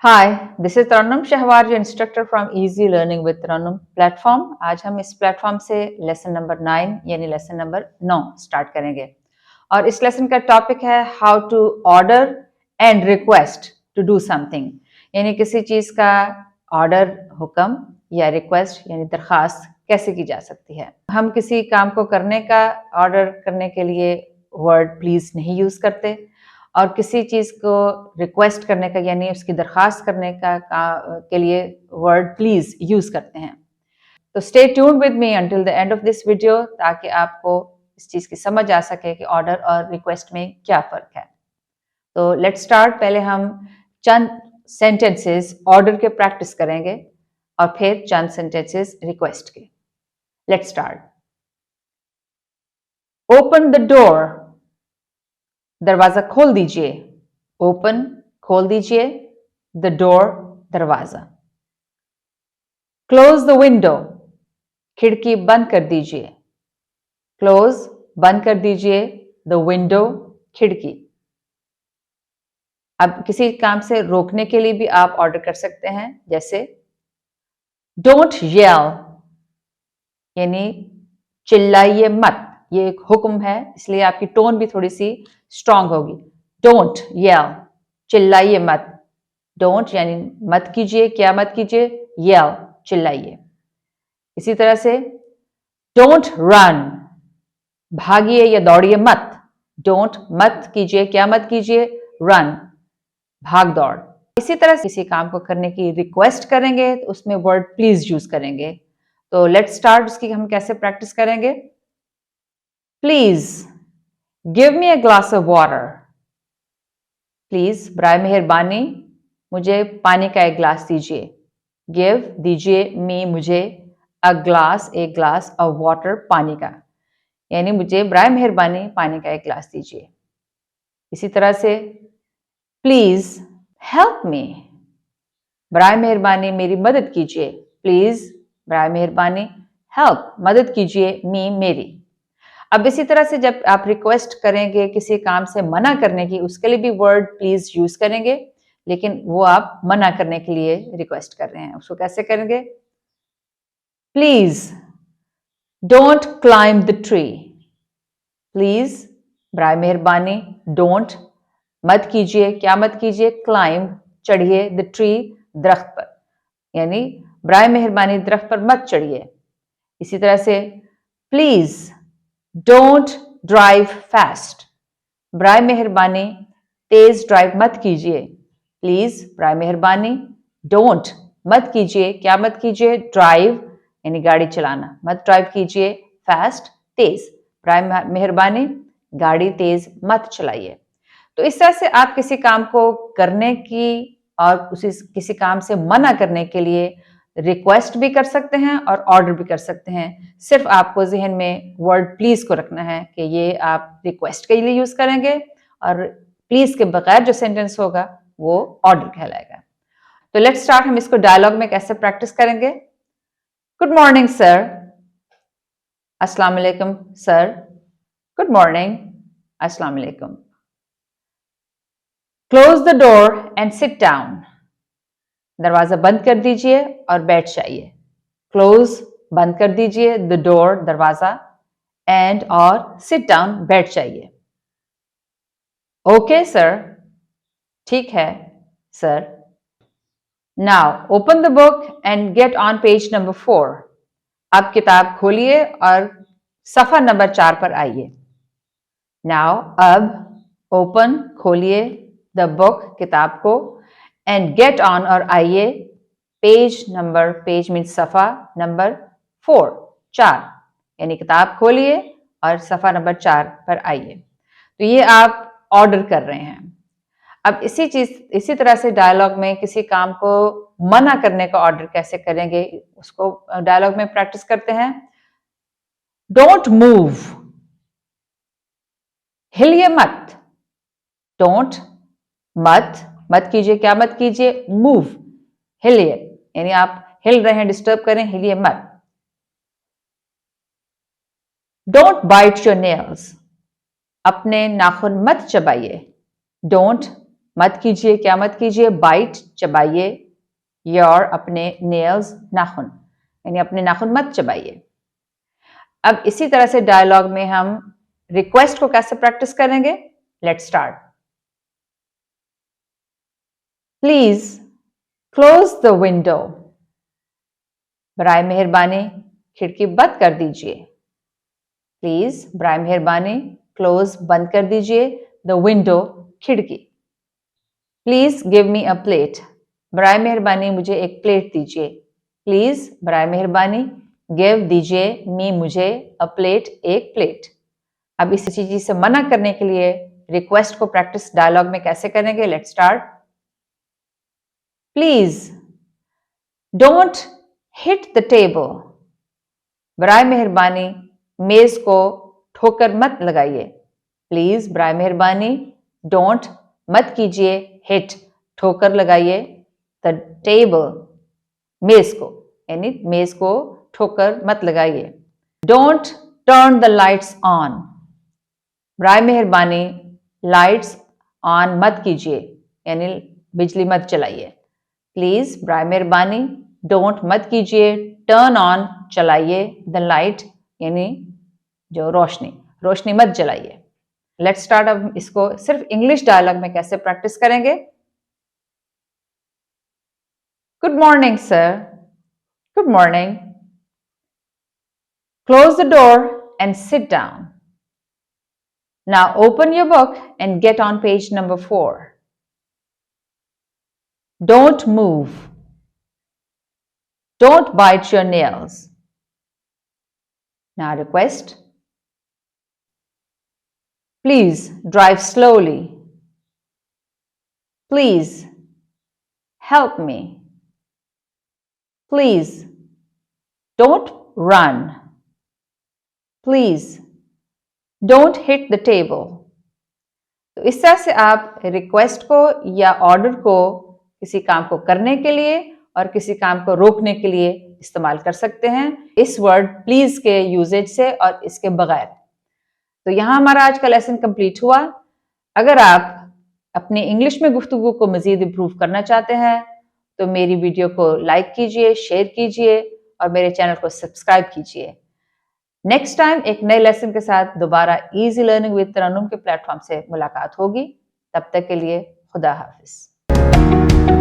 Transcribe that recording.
Hi, this is Tarannum Shahwar, your instructor from easy learning with Tarannum platform. आज हम इस platform से lesson number 9 यानी लेसन नंबर 9 स्टार्ट करेंगे और इस लेसन का टॉपिक है how to order and request to do something, यानी किसी चीज का ऑर्डर, हुक्म या रिक्वेस्ट यानी दरखास्त कैसे की जा सकती है। हम किसी काम को करने का ऑर्डर करने के लिए वर्ड प्लीज नहीं यूज करते और किसी चीज को रिक्वेस्ट करने का यानी उसकी दरखास्त करने के लिए वर्ड प्लीज यूज करते हैं। तो stay tuned with me until the end of this video ताकि आपको इस चीज की समझ आ सके कि ऑर्डर और रिक्वेस्ट में क्या फर्क है। तो लेट्स स्टार्ट। पहले हम चंद सेंटेंसेस ऑर्डर के प्रैक्टिस करेंगे और फिर चंद सेंटेंसेस रिक्वेस्ट के। Let's start. Open the door, दरवाजा खोल दीजिए। ओपन, खोल दीजिए। द डोर, दरवाजा। क्लोज द विंडो, खिड़की बंद कर दीजिए। क्लोज, बंद कर दीजिए। द विंडो, खिड़की। अब किसी काम से रोकने के लिए भी आप ऑर्डर कर सकते हैं, जैसे डोंट येल, यानी चिल्लाइए मत। ये एक हुक्म है, इसलिए आपकी टोन भी थोड़ी सी स्ट्रांग होगी। डोंट येल, चिल्लाइए मत। डोंट यानी मत कीजिए, क्या मत कीजिए, येल, चिल्लाइए। इसी तरह से डोंट रन, भागिए या दौड़िए मत। डोंट, मत कीजिए, क्या मत कीजिए, रन, भाग दौड़। इसी तरह से किसी काम को करने की रिक्वेस्ट करेंगे तो उसमें वर्ड प्लीज यूज करेंगे। तो लेट्स स्टार्ट, उसकी हम कैसे प्रैक्टिस करेंगे। Please give me a glass of water. Please, बराए मेहरबानी मुझे पानी का एक ग्लास दीजिए। गिव, दीजिए, मी, मुझे, अ ग्लास, एक ग्लास, ऑफ वाटर, पानी का, यानी मुझे बराए मेहरबानी पानी का एक ग्लास दीजिए। इसी तरह से प्लीज हेल्प मी, बराए मेहरबानी मेरी मदद कीजिए। प्लीज, बराए मेहरबानी, हेल्प, मदद कीजिए, मी, मेरी। अब इसी तरह से जब आप रिक्वेस्ट करेंगे किसी काम से मना करने की, उसके लिए भी वर्ड प्लीज यूज करेंगे, लेकिन वो आप मना करने के लिए रिक्वेस्ट कर रहे हैं, उसको कैसे करेंगे। Please don't climb the tree. Please, बराए मेहरबानी, डोंट, मत कीजिए, क्या मत कीजिए, क्लाइंब, चढ़िए, द ट्री, दरख्त पर, यानी बराए मेहरबानी दरख्त पर मत चढ़िए। इसी तरह से प्लीज डोंट ड्राइव फास्ट, बराए मेहरबानी तेज ड्राइव मत कीजिए। प्लीज, बराए मेहरबानी, डोंट, मत कीजिए, क्या मत कीजिए, ड्राइव, यानी गाड़ी चलाना, मत ड्राइव कीजिए, फास्ट, तेज, बराए मेहरबानी गाड़ी तेज मत चलाइए। तो इस तरह से आप किसी काम को करने की और किसी काम से मना करने के लिए रिक्वेस्ट भी कर सकते हैं और ऑर्डर भी कर सकते हैं। सिर्फ आपको जहन में वर्ड प्लीज को रखना है कि ये आप रिक्वेस्ट के लिए यूज करेंगे और प्लीज के बगैर जो सेंटेंस होगा वो ऑर्डर कहलाएगा। तो लेट्स स्टार्ट, हम इसको डायलॉग में कैसे प्रैक्टिस करेंगे। Good morning sir. अस्सलाम वालेकुम सर। Good morning. अस्सलाम वालेकुम। Close the door and sit down, दरवाजा बंद कर दीजिए और बैठ जाइए। क्लोज, बंद कर दीजिए, द डोर, दरवाजा, एंड, और सिट डाउन, बैठ जाइए। ओके सर, ठीक है sir. Now open the book and get on page number 4। अब किताब खोलिए और सफा नंबर 4 पर आइए। नाउ, अब, ओपन, खोलिए, द बुक, किताब को, एंड गेट ऑन, और आइए, पेज नंबर, पेज मीन सफा नंबर 4, 4, यानी किताब खोलिए और सफा नंबर 4 पर आइए। तो ये आप ऑर्डर कर रहे हैं। अब इसी तरह से डायलॉग में किसी काम को मना करने का ऑर्डर कैसे करेंगे, उसको डायलॉग में प्रैक्टिस करते हैं। डोंट मूव, हिलिए मत। डोंट, मत कीजिए, क्या मत कीजिए, मूव, हिलिए, यानी आप हिल रहे हैं, डिस्टर्ब करें, हिलिए मत। डोंट बाइट योर नेल्स, अपने नाखून मत चबाइए। डोंट मत कीजिए, क्या मत कीजिए? बाइट, चबाइए, योर अपने नेल्स, नाखून, यानी अपने नाखून मत चबाइए। अब इसी तरह से डायलॉग में हम रिक्वेस्ट को कैसे प्रैक्टिस करेंगे? Let's start. Please close the window. बराए मेहरबानी खिड़की बंद कर दीजिए। प्लीज, बराए मेहरबानी, क्लोज, बंद कर दीजिए, द विंडो, खिड़की। Please give me a plate. बराए मेहरबानी मुझे एक प्लेट दीजिए। प्लीज, बराए मेहरबानी, गिव, दीजिए, मी, मुझे, अ प्लेट, एक प्लेट। अब इस चीज से मना करने के लिए रिक्वेस्ट को प्रैक्टिस डायलॉग में कैसे करेंगे? Let's start. Please don't hit the table. बराए मेहरबानी मेज को ठोकर मत लगाइए। प्लीज, बराए मेहरबानी, डोंट, मत कीजिए, हिट, ठोकर लगाइए, द टेबल, मेज को, यानी मेज को ठोकर मत लगाइए। Don't turn the lights on. बराए मेहरबानी लाइट्स ऑन मत कीजिए, यानी बिजली मत चलाइए। प्लीज, बराए मेहरबानी, डोंट, मत कीजिए, टर्न ऑन, चलाइए, द लाइट, यानी जो रोशनी, रोशनी मत जलाइए। Let's start. अब इसको सिर्फ इंग्लिश डायलॉग में कैसे प्रैक्टिस करेंगे? Good morning sir. Good morning. Close the door and sit down. Now open your book and get on page number 4. Don't move. Don't bite your nails. Now request. Please drive slowly. Please help me. Please don't run. Please don't hit the table. तो इस तरह से आप request को या order को किसी काम को करने के लिए और किसी काम को रोकने के लिए इस्तेमाल कर सकते हैं इस वर्ड प्लीज के यूजेज से और इसके बगैर। तो यहाँ हमारा आज का लेसन कंप्लीट हुआ। अगर आप अपनी इंग्लिश में गुफ्तगू को मजीद इम्प्रूव करना चाहते हैं तो मेरी वीडियो को लाइक कीजिए, शेयर कीजिए और मेरे चैनल को सब्सक्राइब कीजिए। नेक्स्ट टाइम एक नए लेसन के साथ दोबारा इजी लर्निंग विद तरन्नुम के प्लेटफॉर्म से मुलाकात होगी। तब तक के लिए खुदा हाफिज।